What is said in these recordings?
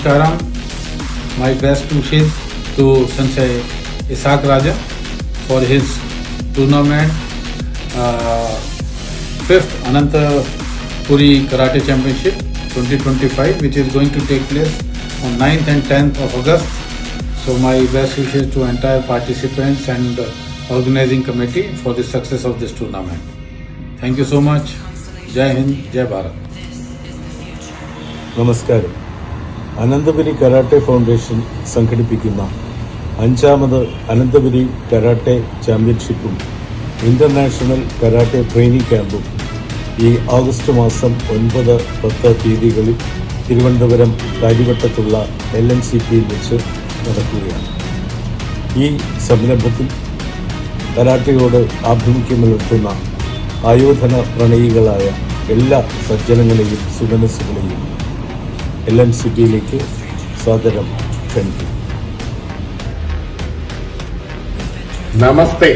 Namaskaram. My best wishes to Sensei Isaac Raja for his tournament, 5th Anantapuri Karate Championship 2025, which is going to take place on 9th and 10th of August. So my best wishes to entire participants and organizing committee for the success of this tournament. Thank you so much. Jai Hind, Jai Bharat. നമസ്കാരം. Ananthapuri karate foundation സംഘടിപ്പിക്കുന്ന 5ാമത് Ananthapuri karate ചാമ്പ്യൻഷിപ്പും international karate training ക്യാമ്പും ഈ August മാസം 9-10 തീയതികളിൽ തിരുവനന്തപുരം കാര്യവട്ടത്തുള്ള LNCPയിൽ വെച്ച് നടക്കുകയാണ്. ഈ സംരംഭത്തിൽ കരാട്ടയോട് ആഭിമുഖ്യം പുലർത്തുന്ന ആയോധന പ്രണയികളായ എല്ലാ സജ്ജനങ്ങളെയും സുമനസ്സുകളെയും LNCPയിലേക്ക് സാദരം ക്ഷണിക്കുന്നു. നമസ്തേ.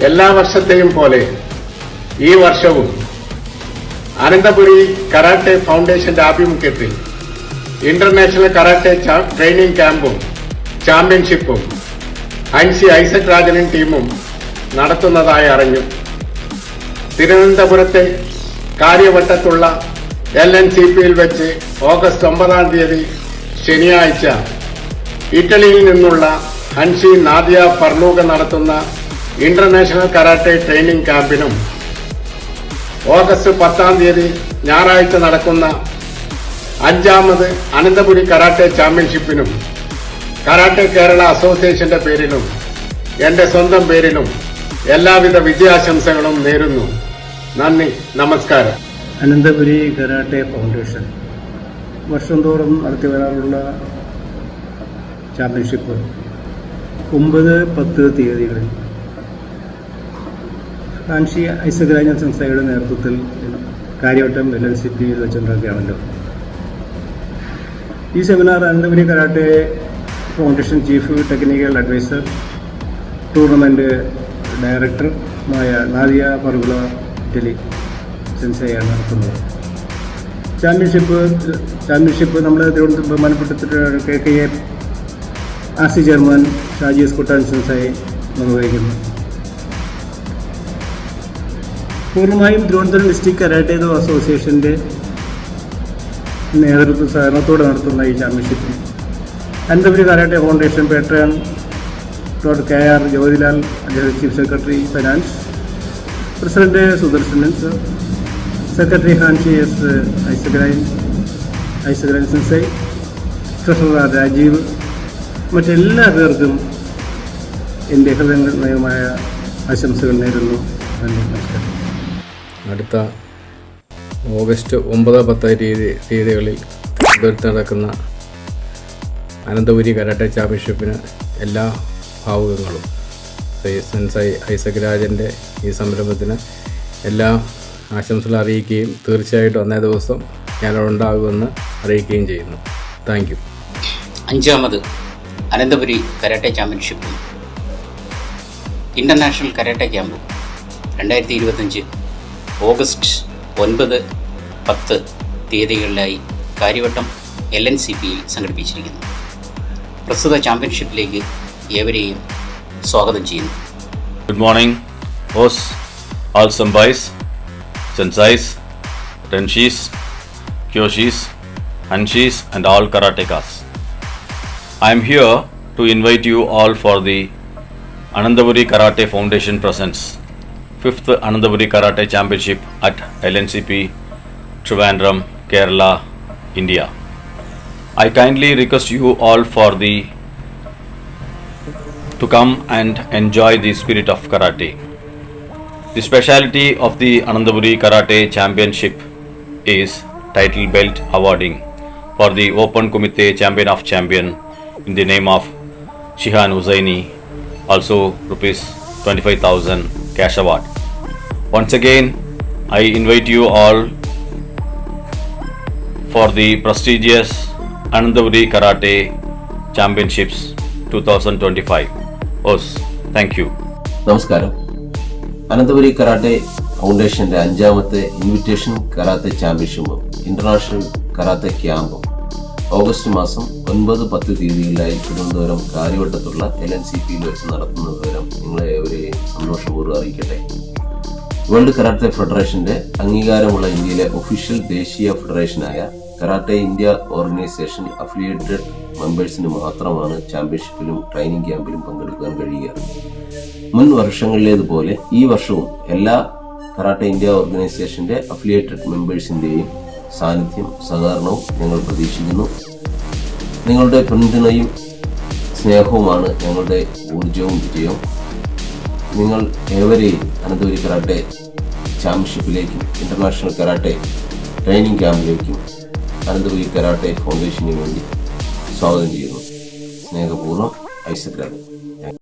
എല്ലാ വർഷത്തെയും പോലെ ഈ വർഷവും അനന്തപുരി കരാട്ടെ ഫൗണ്ടേഷന്റെ ആഭിമുഖ്യത്തിൽ ഇന്റർനാഷണൽ കരാട്ടെ ട്രെയിനിങ് ക്യാമ്പും ചാമ്പ്യൻഷിപ്പും ഹൻസി ഐസക് രാജനും ടീമും നടത്തുന്നതായി അറിഞ്ഞു. തിരുവനന്തപുരത്തെ കാര്യവട്ടത്തുള്ള LNCPയിൽ വെച്ച് ഓഗസ്റ്റ് 9-ാം തീയതി ശനിയാഴ്ച ഇറ്റലിയിൽ നിന്നുള്ള ഹൻസി നാദിയ ഫർലൂഗ നടത്തുന്ന ഇന്റർനാഷണൽ കരാട്ടെ ട്രെയിനിങ് ക്യാമ്പിനും ഓഗസ്റ്റ് 10-ാം തീയതി ഞായറാഴ്ച നടക്കുന്ന 5ാമത് അനന്തപുരി കരാട്ടെ ചാമ്പ്യൻഷിപ്പിനും കരാട്ടെ കേരള അസോസിയേഷന്റെ പേരിലും എന്റെ സ്വന്തം പേരിലും എല്ലാവിധ വിജയാശംസകളും നേരുന്നു. നന്ദി, നമസ്കാരം. അനന്തപുരി കരാട്ടെ ഫൗണ്ടേഷൻ വർഷം തോറും നടത്തി വരാറുള്ള ചാമ്പ്യൻഷിപ്പ് 9-10 തീയതികളിൽ ഹൻസി ഐസക് രാജൻ സംസ്ഥയുടെ നേതൃത്വത്തിൽ കാര്യവട്ടം LNCPയിൽ വെച്ചുണ്ടാക്കുകയാണല്ലോ. ഈ seminar Ananthapuri karate foundation chief technical adviser tournament ഡയറക്ടറുമായ നാദിയ ഫർലൂഗ ഇറ്റലി സെൻസെയാണ് നടത്തുന്നത്. ചാമ്പ്യൻഷിപ്പ് നമ്മൾ തിരുവനന്തപുരം ബഹുമാനപ്പെട്ട KKA RC chairman Shaji S Kuttan sensei നിർവഹിക്കുന്നു. പൂർണ്ണമായും തിരുവനന്തപുരം ഡിസ്ട്രിക്ട് കരാട്ടെ അസോസിയേഷൻ്റെ നേതൃത്വ സഹകരണത്തോടെ നടത്തുന്ന ഈ ചാമ്പ്യൻഷിപ്പിൽ Ananthapuri karate foundation patron KR Jyothilal, അദ്ദേഹം chief secretary finance, president Sudarsanan sir, secretary hanshi Isaac Rajan sensei, treasurer Rajeev, മറ്റെല്ലാ പേർക്കും എൻ്റെ ഹൃദയമായ ആശംസകൾ നേരുന്നു. നന്ദി, നമസ്കാരം. അടുത്ത ഓഗസ്റ്റ് 9-10 തീയതികളിൽ തിരുവനന്തപുരത്ത് നടക്കുന്ന അനന്തപുരി കരാട്ടെ ചാമ്പ്യൻഷിപ്പിന് എല്ലാ ഭാവുകങ്ങളും സെൻസൈ ഐസക് രാജൻ്റെ ഈ സംരംഭത്തിന് എല്ലാ ആശംസകൾ അറിയിക്കുകയും തീർച്ചയായിട്ടും അന്നേ ദിവസം ഞാനവിടെ ഉണ്ടാകുമെന്ന് അറിയിക്കുകയും ചെയ്യുന്നു. Thank you. 5ാമത് അനന്തപുരി കരാട്ടെ ചാമ്പ്യൻഷിപ്പും ഇന്റർനാഷണൽ കരാട്ടെ ക്യാമ്പും 2025 ഓഗസ്റ്റ് 9-10 തീയതികളിലായി കാര്യവട്ടം LNCPയിൽ സംഘടിപ്പിച്ചിരിക്കുന്നു. പ്രസ്തുത ചാമ്പ്യൻഷിപ്പിലേക്ക് ഏവരെയും സ്വാഗതം ചെയ്യുന്നു. Good morning, hosts, all senpais, sensais, renshis, kyoshis, hanshis and all karatekas. I am here to invite you all for the Anantapuri Karate Foundation presents 5th Anantapuri Karate Championship at LNCP, Trivandrum, Kerala, India. I kindly request you all to come and enjoy the spirit of karate. The speciality of the Anantapuri Karate Championship is title belt awarding for the Open Kumite Champion of Champion in the name of Shihan Husaini, also rupees 25,000 cash award. Once again, I invite you all for the prestigious Anantapuri Karate Championships 2025. Thank you. നമസ്കാരം. Ananthapuri karate ഫൗണ്ടേഷന്റെ 5ാമത്തെ invitation karate ചാമ്പ്യൻഷിപ്പും international karate ക്യാമ്പും August മാസം 9-10 തീയതികളിലായി തിരുവനന്തപുരം കാര്യവട്ടത്തുള്ള LNCPയിൽ വെച്ച് നടത്തുന്ന വിവരം നിങ്ങളെ ഏവരെയും സന്തോഷപൂർവ്വം അറിയിക്കട്ടെ. വേൾഡ് കരാട്ടെ ഫെഡറേഷന്റെ അംഗീകാരമുള്ള ഇന്ത്യയിലെ ഒഫീഷ്യൽ ദേശീയ ഫെഡറേഷനായ കരാട്ടെ ഇന്ത്യ ഓർഗനൈസേഷൻ അഫിലിയേറ്റഡ് മെമ്പേഴ്സിന് മാത്രമാണ് ചാമ്പ്യൻഷിപ്പിലും ട്രെയിനിങ് ക്യാമ്പിലും പങ്കെടുക്കാൻ കഴിയുക. മുൻ വർഷങ്ങളിലേതുപോലെ ഈ വർഷവും എല്ലാ കരാട്ടെ ഇന്ത്യ ഓർഗനൈസേഷന്റെ അഫിലിയേറ്റഡ് മെമ്പേഴ്സിന്റെയും സാന്നിധ്യം സഹകരണവും ഞങ്ങൾ പ്രതീക്ഷിക്കുന്നു. നിങ്ങളുടെ പിന്തുണയും സ്നേഹവുമാണ് ഞങ്ങളുടെ ഊർജവും വിജയവും. നിങ്ങൾ ഏവരെയും അനന്തപുരി കരാട്ടെ ചാമ്പ്യൻഷിപ്പിലേക്കും ഇന്റർനാഷണൽ കരാട്ടെ ട്രെയിനിങ് ക്യാമ്പിലേക്കും അനന്തപുരി കരാട്ടെ ഫൗണ്ടേഷന് വേണ്ടി സ്വാഗതം ചെയ്യുന്നു. സ്നേഹപൂർവ്വം ഐസക് രാജൻ.